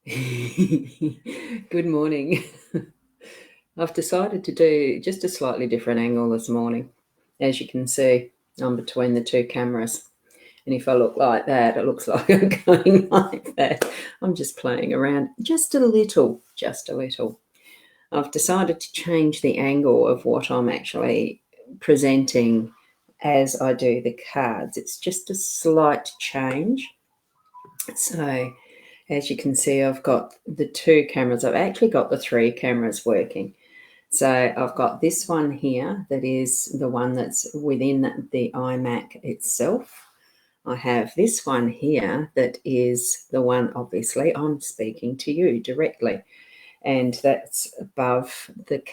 Good morning. I've decided to do just a slightly different angle this morning. As you can see, I'm between the two cameras. And if I look like that, it looks like I'm going like that. I'm just playing around just a little, just a little. I've decided to change the angle of what I'm actually presenting as I do the cards. It's just a slight change. So as you can see, I've got the two cameras. I've actually got the three cameras working. So I've got this one here that is the one that's within the iMac itself. I have this one here that is the one, obviously, I'm speaking to you directly. And that's above the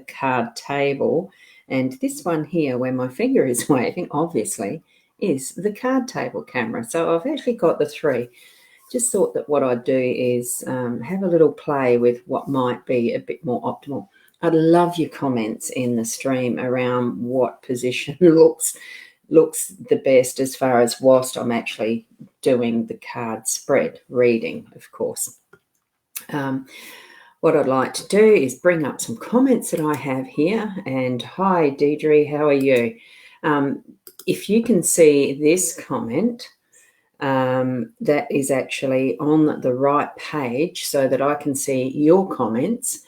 card table. And this one here, where my finger is waving, obviously, is the card table camera. So I've actually got the three. Just thought that what I'd do is have a little play with what might be a bit more optimal. I'd love your comments in the stream around what position looks the best as far as whilst I'm actually doing the card spread, reading, of course. What I'd like to do is bring up some comments that I have here. And hi, Deidre, how are you? If you can see this comment, that is actually on the right page so that I can see your comments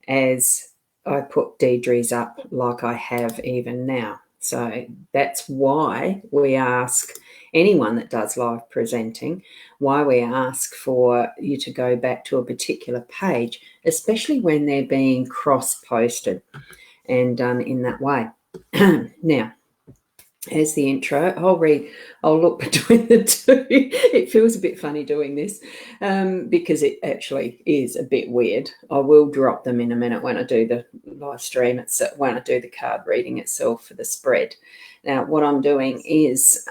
as I put Deidre's up like I have even now. So that's why we ask anyone that does live presenting, why we ask for you to go back to a particular page, especially when they're being cross-posted and done in that way. Now, as the intro, I'll look between the two. It feels a bit funny doing this because it actually is a bit weird. I will drop them in a minute when I do the live stream, when I do the card reading itself for the spread. Now, what I'm doing is,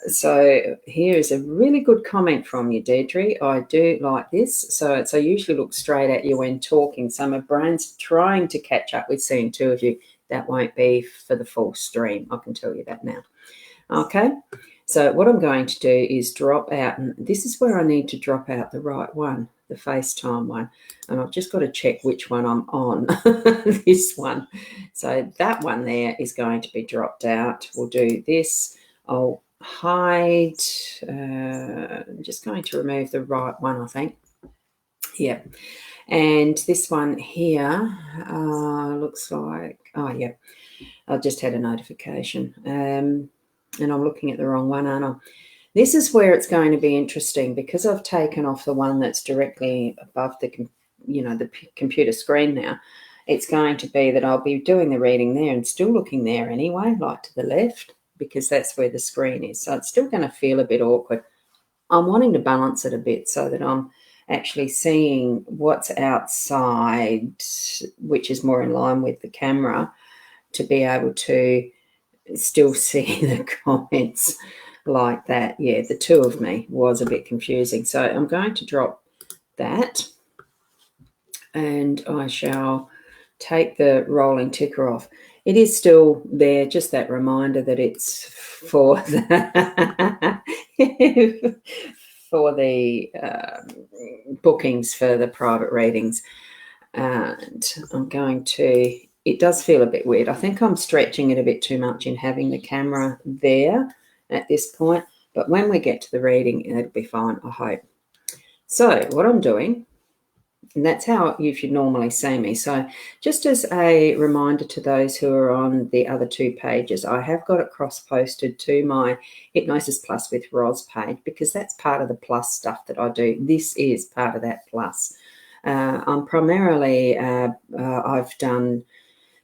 so here's a really good comment from you, Deidre. I do like this. So I usually look straight at you when talking. So my brain's trying to catch up with seeing two of you. That won't be for the full stream. I can tell you that now. Okay. So what I'm going to do is drop out, and this is where I need to drop out the right one, the FaceTime one. And I've just got to check which one I'm on, this one. So that one there is going to be dropped out. We'll do this. I'll hide. I'm just going to remove the right one, I think. Yeah. And this one here looks like, oh, yeah, I just had a notification. And I'm looking at the wrong one, aren't I? This is where it's going to be interesting because I've taken off the one that's directly above the computer screen now. It's going to be that I'll be doing the reading there and still looking there anyway, like to the left, because that's where the screen is. So it's still going to feel a bit awkward. I'm wanting to balance it a bit so that I'm actually seeing what's outside, which is more in line with the camera, to be able to still see the comments like that. Yeah, the two of me was a bit confusing. So I'm going to drop that and I shall take the rolling ticker off. It is still there, just that reminder that it's for the for the bookings for the private readings. And I'm going to, it does feel a bit weird. I think I'm stretching it a bit too much in having the camera there at this point. But when we get to the reading, it'll be fine, I hope. So what I'm doing, and that's how you should normally see me. So just as a reminder to those who are on the other two pages, I have got it cross-posted to my Hypnosis Plus with Roz page because that's part of the plus stuff that I do. This is part of that plus. I'm primarily, I've done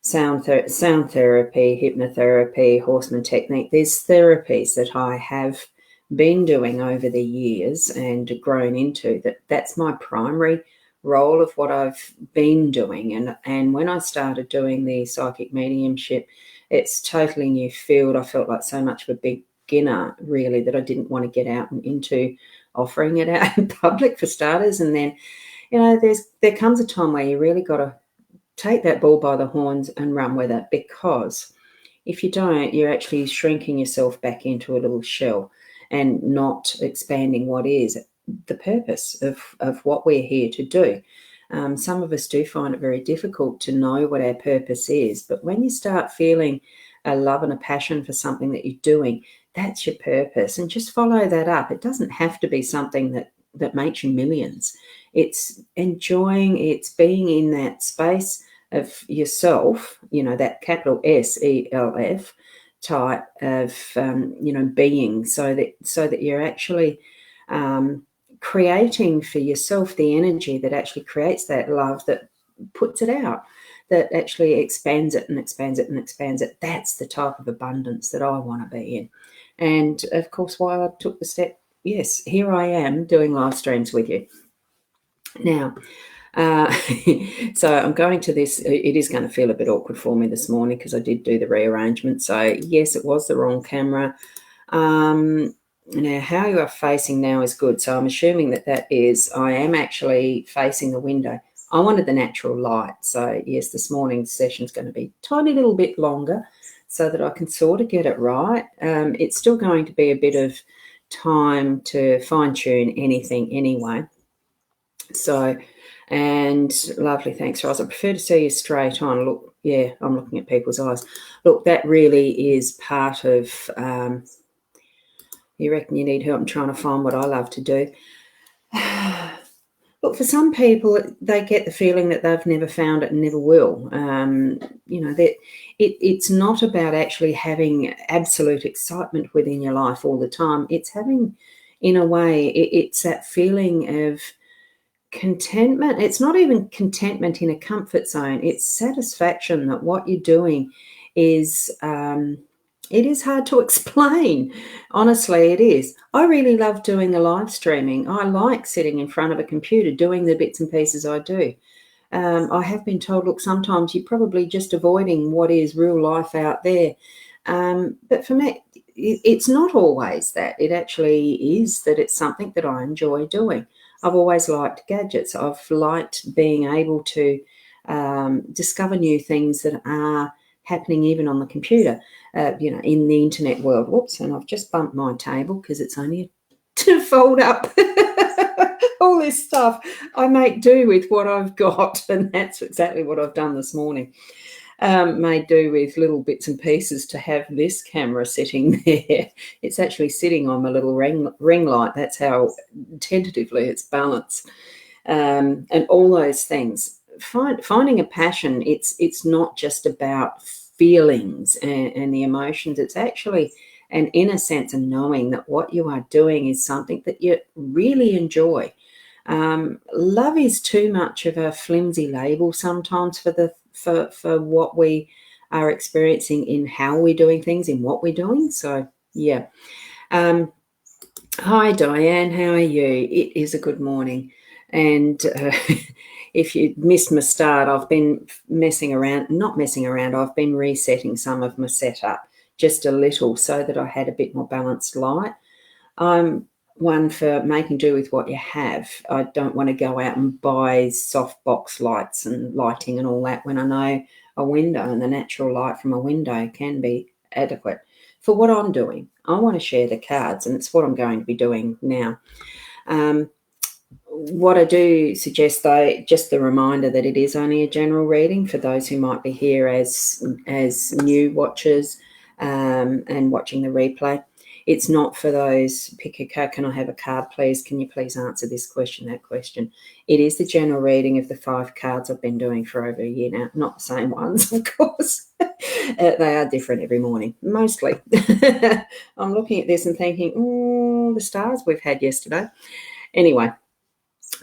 sound therapy, hypnotherapy, horseman technique. There's therapies that I have been doing over the years and grown into. That's my primary role of what I've been doing. And when I started doing the psychic mediumship, it's totally new field. I felt like so much of a beginner, really, that I didn't want to get out and into offering it out in public for starters. And then, there comes a time where you really got to take that bull by the horns and run with it, because if you don't, you're actually shrinking yourself back into a little shell. and not expanding what is the purpose of what we're here to do. Some of us do find it very difficult to know what our purpose is, but when you start feeling a love and a passion for something that you're doing, that's your purpose, and just follow that up. It doesn't have to be something that makes you millions. It's enjoying, it's being in that space of yourself, that capital SELF type of being, so that you're actually creating for yourself the energy that actually creates that love, that puts it out, that actually expands it and expands it and expands it. That's the type of abundance that I want to be in. And of course, while I took the step, yes, here I am doing live streams with you now. So I'm going to this. It is going to feel a bit awkward for me this morning because I did do the rearrangement. So yes, it was the wrong camera. Now, how you are facing now is good. So I'm assuming that is, I am actually facing the window. I wanted the natural light. So yes, this morning's session is going to be a tiny little bit longer so that I can sort of get it right. It's still going to be a bit of time to fine tune anything anyway. So, and lovely, thanks, Roz. I prefer to see you straight on. Look, yeah, I'm looking at people's eyes. Look, that really is part of, you reckon you need help in trying to find what I love to do. Look, for some people, they get the feeling that they've never found it and never will. That it's not about actually having absolute excitement within your life all the time. It's having, in a way, it's that feeling of contentment. It's not even contentment in a comfort zone. It's satisfaction that what you're doing is, it is hard to explain. Honestly, it is. I really love doing the live streaming. I like sitting in front of a computer doing the bits and pieces I do. I have been told, look, sometimes you're probably just avoiding what is real life out there. But for me, it's not always that. It actually is that it's something that I enjoy doing. I've always liked gadgets. I've liked being able to discover new things that are happening even on the computer, in the internet world. Whoops, and I've just bumped my table because it's only to fold up. All this stuff, I make do with what I've got, and that's exactly what I've done this morning. Made do with little bits and pieces to have this camera sitting there. It's actually sitting on my little ring light. That's how tentatively it's balanced, and all those things. Finding a passion, it's not just about feelings and the emotions. It's actually an inner sense of knowing that what you are doing is something that you really enjoy. Love is too much of a flimsy label sometimes for what we are experiencing in how we're doing things, in what we're doing. So yeah. Hi Diane, how are you? It is a good morning, and if you missed my start, I've been not messing around, I've been resetting some of my setup just a little so that I had a bit more balanced light. I'm one for making do with what you have. I don't want to go out and buy soft box lights and lighting and all that when I know a window and the natural light from a window can be adequate for what I'm doing. I want to share the cards, and it's what I'm going to be doing now. What I do suggest, though, just the reminder that it is only a general reading for those who might be here as new watchers and watching the replay. It's not for those, pick a card, can I have a card, please? Can you please answer this question, that question? It is the general reading of the 5 cards I've been doing for over a year now. Not the same ones, of course. They are different every morning, mostly. I'm looking at this and thinking, the stars we've had yesterday. Anyway,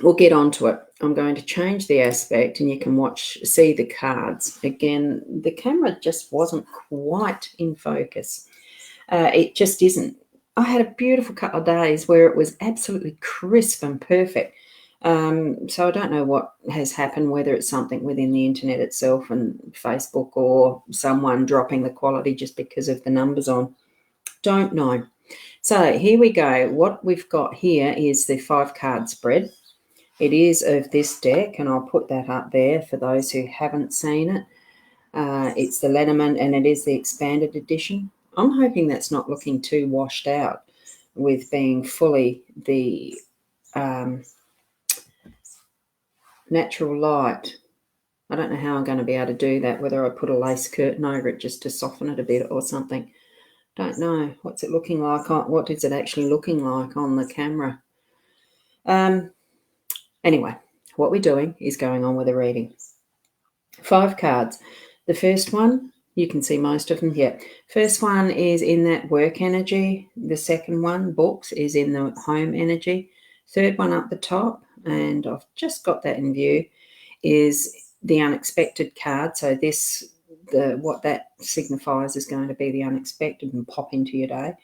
we'll get on to it. I'm going to change the aspect and you can see the cards. Again, the camera just wasn't quite in focus. It just isn't. I had a beautiful couple of days where it was absolutely crisp and perfect. So I don't know what has happened, whether it's something within the internet itself and Facebook or someone dropping the quality just because of the numbers on. Don't know. So here we go. What we've got here is the 5-card spread. It is of this deck, and I'll put that up there for those who haven't seen it. It's the Lenormand, and it is the expanded edition. I'm hoping that's not looking too washed out. with being fully the natural light. I don't know how I'm going to be able to do that, whether I put a lace curtain over it just to soften it a bit or something. Don't know. What's it looking like? What is it actually looking like on the camera? Anyway, what we're doing is going on with a reading. 5 cards. The first one, you can see most of them here. First one is in that work energy. The second one, books, is in the home energy. Third one up the top, and I've just got that in view, is the unexpected card. So what that signifies is going to be the unexpected and pop into your day.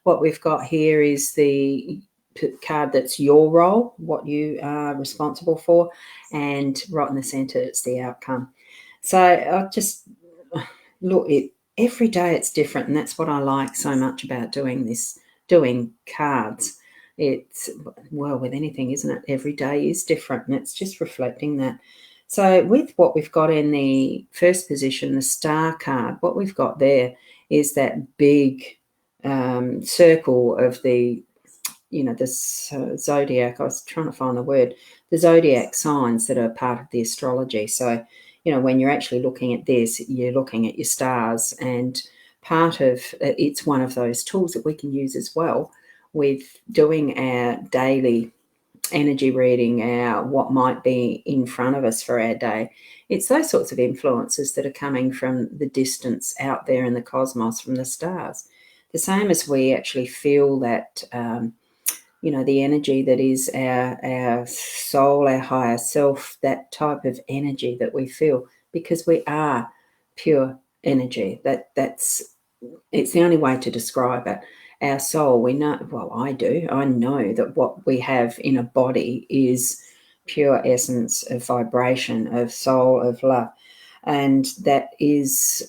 What we've got here is the card that's your role, what you are responsible for, and right in the center it's the outcome. So I just look, every day it's different, and that's what I like so much about doing cards. It's, well, with anything, isn't it? Every day is different, and it's just reflecting that. So with what we've got in the first position, the star card, what we've got there is that big circle of the, this zodiac. I was trying to find the word. The zodiac signs that are part of the astrology. So, when you're actually looking at this, you're looking at your stars, and part of it's one of those tools that we can use as well with doing our daily energy reading, our what might be in front of us for our day. It's those sorts of influences that are coming from the distance out there in the cosmos, from the stars. The same as we actually feel that, the energy that is our soul, our higher self, that type of energy that we feel, because we are pure energy. It's the only way to describe it. Our soul, we know, well, I know that what we have in a body is pure essence of vibration, of soul, of love. And that is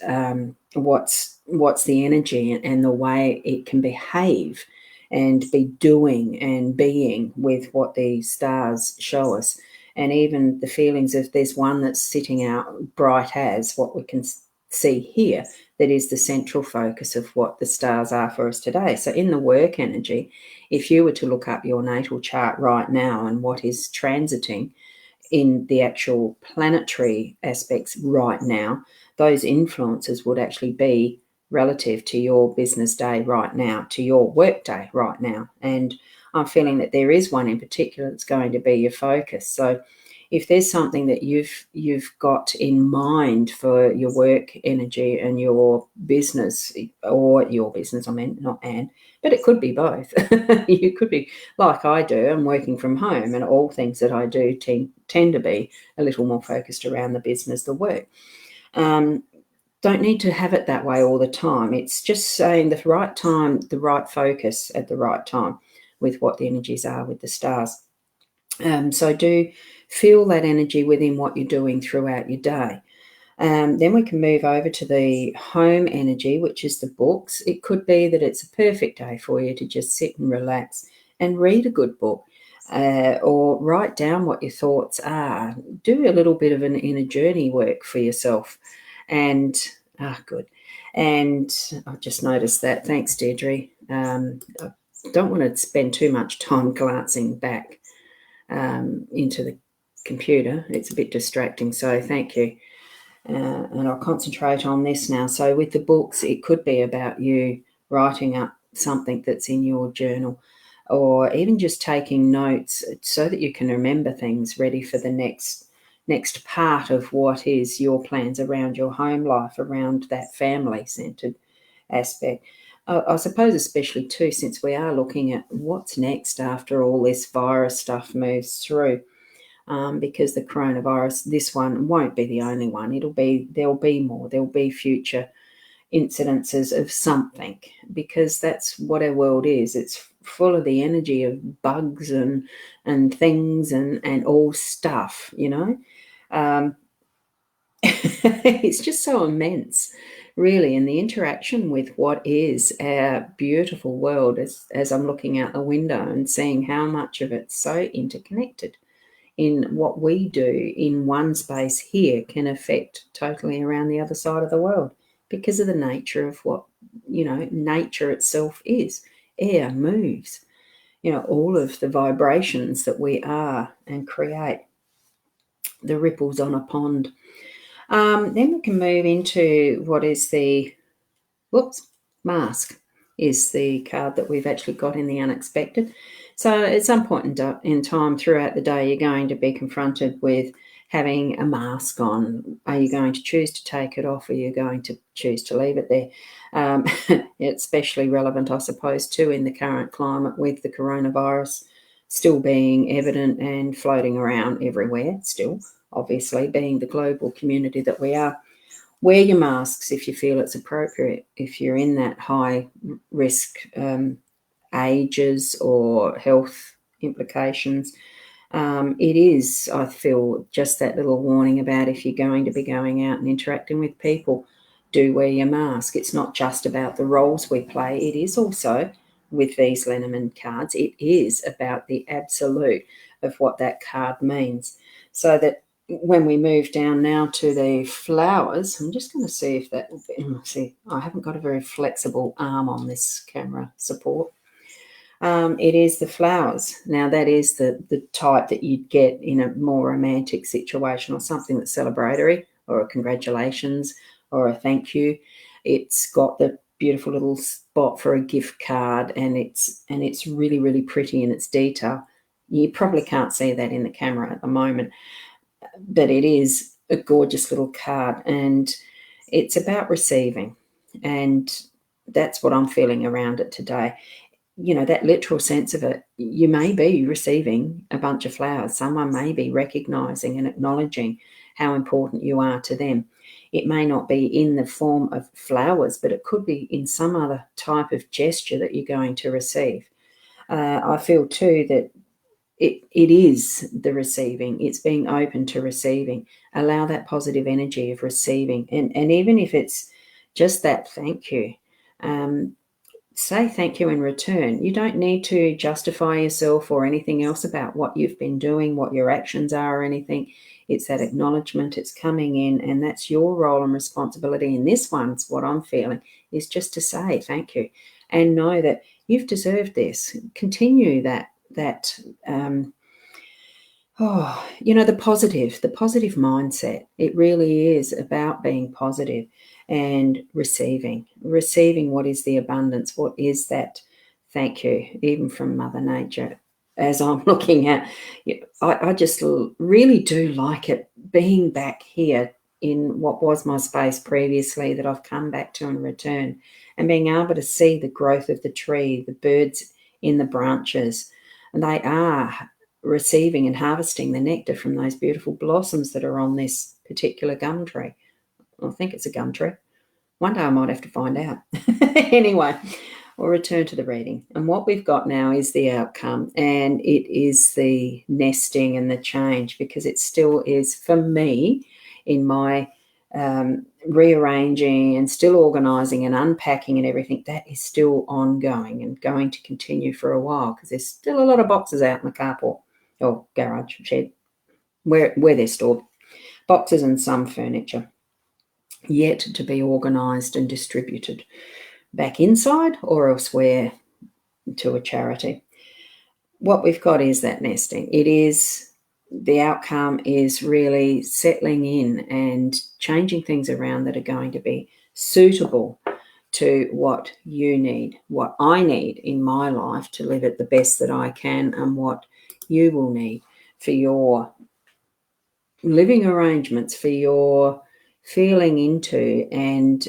what's the energy and the way it can behave and be doing and being with what the stars show us. And even the feelings of, there's one that's sitting out bright as what we can see here, that is the central focus of what the stars are for us today. So in the work energy, if you were to look up your natal chart right now and what is transiting in the actual planetary aspects right now, those influences would actually be relative to your business day right now, to your work day right now. And I'm feeling that there is one in particular that's going to be your focus. So if there's something that you've got in mind for your work energy and your business, I mean, not and, but it could be both. You could be like I do. I'm working from home, and all things that I do tend to be a little more focused around the business, the work. Don't need to have it that way all the time. It's just saying the right time, the right focus at the right time with what the energies are with the stars. So do feel that energy within what you're doing throughout your day. Then we can move over to the home energy, which is the books. It could be that it's a perfect day for you to just sit and relax and read a good book, or write down what your thoughts are. Do a little bit of an inner journey work for yourself. And, good. And I've just noticed that. Thanks, Deirdre. I don't want to spend too much time glancing back into the computer. It's a bit distracting, so thank you. And I'll concentrate on this now. So with the books, it could be about you writing up something that's in your journal, or even just taking notes so that you can remember things, ready for the next part of what is your plans around your home life, around that family-centered aspect. I suppose especially too, since we are looking at what's next after all this virus stuff moves through. Because the coronavirus, this one won't be the only one. There'll be more. There'll be future incidences of something, because that's what our world is. It's full of the energy of bugs and things and all stuff, It's just so immense, really, and the interaction with what is our beautiful world as I'm looking out the window and seeing how much of it's so interconnected. In what we do in one space here can affect totally around the other side of the world, because of the nature of what, nature itself is. air moves, all of the vibrations that we are and create, the ripples on a pond. Then we can move into what is the, mask is the card that we've actually got in the unexpected. So at some point in time throughout the day, you're going to be confronted with having a mask on. Are you going to choose to take it off, or are you going to choose to leave it there? It's especially relevant, I suppose, too, in the current climate with the coronavirus still being evident and floating around everywhere, still, obviously, being the global community that we are. Wear your masks if you feel it's appropriate. If you're in that high risk ages or health implications, it is, I feel, just that little warning about if you're going to be going out and interacting with people, do wear your mask. It's not just about the roles we play. It is also, with these Lenormand cards, it is about the absolute of what that card means. So that when we move down now to the flowers, I'm just going to see if that will be, see, I haven't got a very flexible arm on this camera support. It is the flowers. Now, that is the type that you'd get in a more romantic situation, or something that's celebratory, or a congratulations, or a thank you. It's got the beautiful little spot for a gift card, and it's really, really pretty in its detail. You probably can't see that in the camera at the moment, but it is a gorgeous little card, and it's about receiving, and that's what I'm feeling around it today. That literal sense of it, you may be receiving a bunch of flowers. Someone may be recognizing and acknowledging how important you are to them. It may not be in the form of flowers, but it could be in some other type of gesture that you're going to receive. I feel too that it is the receiving. It's being open to receiving. Allow that positive energy of receiving. And even if it's just that thank you, say thank you in return. You don't need to justify yourself or anything else about what you've been doing, what your actions are, or anything. It's that acknowledgement. It's coming in, and that's your role and responsibility. And this one's what I'm feeling is just to say thank you and know that you've deserved this. Continue the positive mindset. It really is about being positive and receiving what is the abundance, what is that thank you, even from Mother Nature. As I'm looking at, I just really do like it being back here in what was my space previously that I've come back to and returned, and being able to see the growth of the tree, the birds in the branches, and they are receiving and harvesting the nectar from those beautiful blossoms that are on this particular gum tree. I think it's a gum tree. One day I might have to find out. Anyway, we'll return to the reading. And what we've got now is the outcome, and it is the nesting and the change, because it still is, for me, in my rearranging and still organising and unpacking and everything, that is still ongoing and going to continue for a while, because there's still a lot of boxes out in the carport or garage shed where they're stored. Boxes and some furniture yet to be organised and distributed back inside or elsewhere to a charity. What we've got is that nesting. It is, the outcome is really settling in and changing things around that are going to be suitable to what you need, what I need in my life to live it the best that I can, and what you will need for your living arrangements, for your feeling into and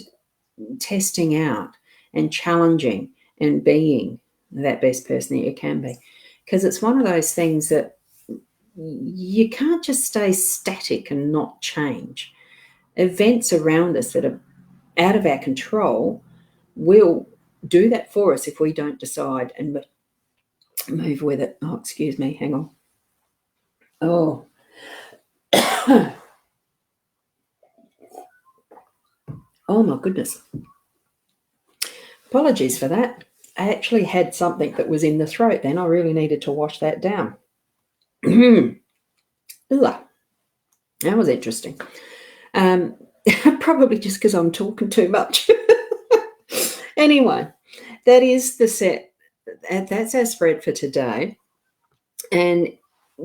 testing out and challenging and being that best person that you can be. Because it's one of those things that you can't just stay static and not change. Events around us that are out of our control will do that for us if we don't decide and move with it. Oh, excuse me, hang on. Oh. Oh my goodness. Apologies for that. I actually had something that was in the throat then. I really needed to wash that down. That was interesting. Probably just because I'm talking too much. Anyway, that is the set that's our spread for today. And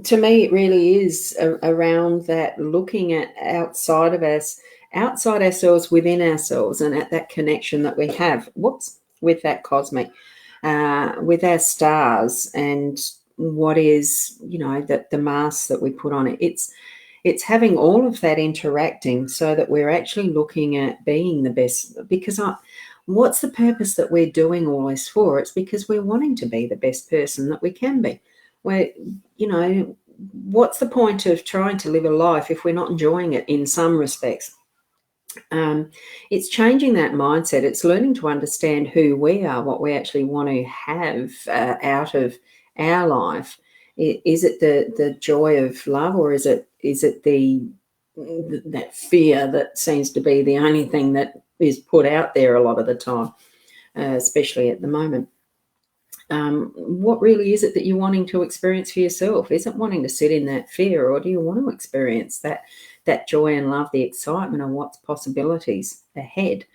to me, it really is around that, looking at outside of us, outside ourselves, within ourselves, and at that connection that we have. With that cosmic, with our stars, and what is, the mask that we put on it. It's having all of that interacting so that we're actually looking at being the best. Because what's the purpose that we're doing all this for? It's because we're wanting to be the best person that we can be. We're, what's the point of trying to live a life if we're not enjoying it in some respects? It's changing that mindset. It's learning to understand who we are, what we actually want to have out of our life. Is it the joy of love, or is it that fear that seems to be the only thing that is put out there a lot of the time, especially at the moment? What really is it that you're wanting to experience for yourself? Is it wanting to sit in that fear, or do you want to experience that joy and love, the excitement of what's possibilities ahead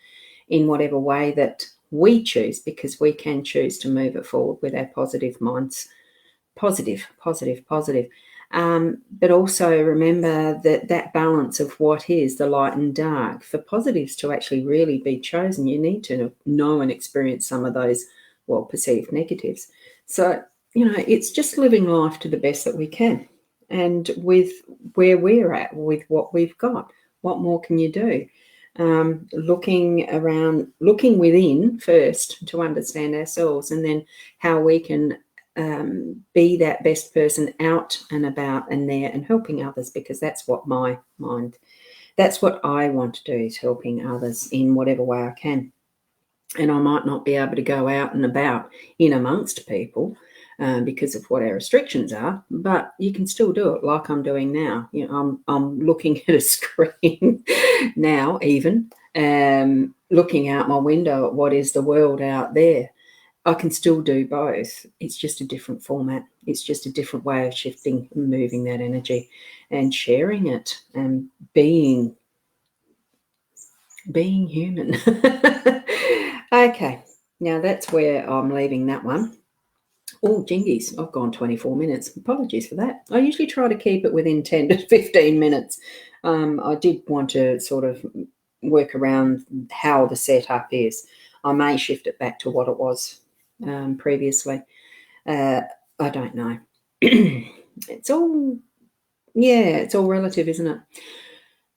in whatever way that we choose, because we can choose to move it forward with our positive minds. Positive, positive, positive. But also remember that balance of what is the light and dark. For positives to actually really be chosen, you need to know and experience some of those perceived negatives. So, it's just living life to the best that we can. And with where we're at, with what we've got, what more can you do? Looking around, looking within first to understand ourselves, and then how we can be that best person out and about and there and helping others, because that's what that's what I want to do, is helping others in whatever way I can. And I might not be able to go out and about in amongst people because of what our restrictions are, but you can still do it like I'm doing now. I'm looking at a screen now, even looking out my window at what is the world out there. I can still do both. It's just a different format. It's just a different way of shifting and moving that energy and sharing it and being human. Okay, now that's where I'm leaving that one. Oh, jingies, I've gone 24 minutes. Apologies for that. I usually try to keep it within 10 to 15 minutes. I did want to sort of work around how the setup is. I may shift it back to what it was previously. I don't know. It's all relative, isn't it?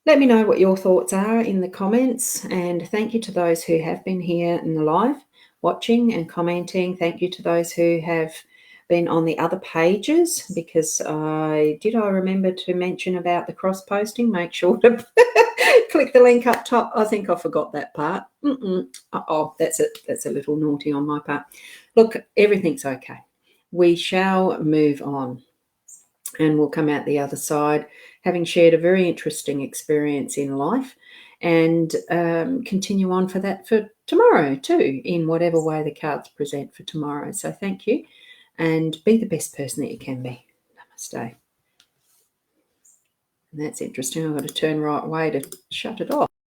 Let me know what your thoughts are in the comments, and thank you to those who have been here in the live watching and commenting. Thank you to those who have been on the other pages, because I remember to mention about the cross posting. Make sure to click the link up top. I think I forgot that part. That's a little naughty on my part. Look, everything's okay. We shall move on, and we'll come out the other side having shared a very interesting experience in life, and continue on for tomorrow too, in whatever way the cards present for tomorrow. So thank you, and be the best person that you can be. Namaste. And that's interesting. I've got to turn right way to shut it off.